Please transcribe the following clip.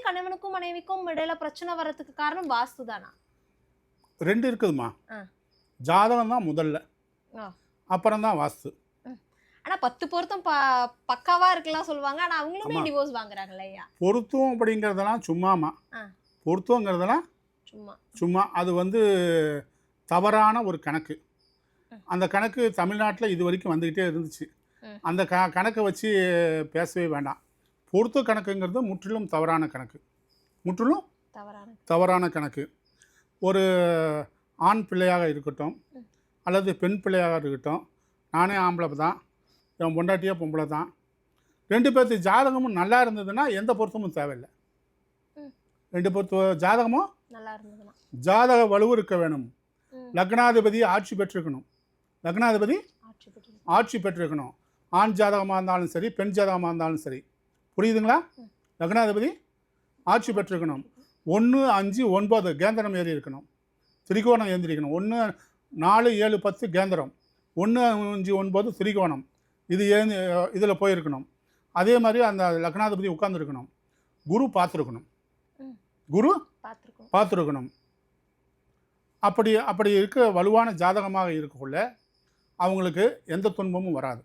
கணவனுக்கும் மனைவிக்கும் இடையில பிரச்சனை வர்றதுக்கு காரணம் வாஸ்து தானா? 2 இருக்குதுமா. ஆ. ஜாதகம் தான் முதல்ல, ஆ. அப்புறம் தான் வாஸ்து. ஆனா 10 பொருத்தம் பக்காவா இருக்கலாம் சொல்லுவாங்க. ஆனா அவங்களுமே டிவோர்ஸ் வாங்குறாங்கல்ல ஐயா. பொருத்தம் அப்படிங்கிறதெல்லாம் சும்மாமா. பொருத்தங்கிறதெல்லாம் சும்மா. அது வந்து தவறான ஒரு கணக்கு. அந்த கணக்கு தமிழ்நாட்டில் இது வரைக்கும் வந்துக்கிட்டே இருந்துச்சு. அந்த கணக்கை வச்சு பேசவே வேண்டாம். பொருத்த கணக்குங்கிறது முற்றிலும் தவறான கணக்கு. முற்றிலும் தவறான கணக்கு. ஒரு ஆண் பிள்ளையாக இருக்கட்டும் அல்லது பெண் பிள்ளையாக இருக்கட்டும், நானே ஆம்பளை தான், என் பொண்டாட்டியே பொம்பளை தான், 2 பேர்த்து ஜாதகமும் நல்லா இருந்ததுன்னா எந்த பொருத்தமும் தேவையில்லை. 2 பொருத்த ஜாதகமும் ஜாதக வலுவு இருக்க வேணும். லக்னாதிபதி ஆட்சி பெற்றிருக்கணும். லக்னாதிபதி ஆட்சி பெற்றிருக்கணும். ஆண் ஜாதகமாக இருந்தாலும் சரி, பெண் ஜாதகமாக இருந்தாலும் சரி. புரியுதுங்களா? லக்னாதிபதி ஆட்சி பெற்றிருக்கணும். 1, 5, 9 கேந்திரம் ஏறி இருக்கணும். திரிகோணம் ஏந்திரிக்கணும். 1, 4, 7, 10 கேந்திரம். 1, 5, 9 திரிகோணம். இதில் போயிருக்கணும். அதே மாதிரி அந்த லக்னாதிபதி உட்கார்ந்துருக்கணும். குரு பார்த்துருக்கணும். குரு பார்த்துருக்கணும். அப்படி இருக்க வலுவான ஜாதகமாக இருக்கக்குள்ள அவங்களுக்கு எந்த துன்பமும் வராது.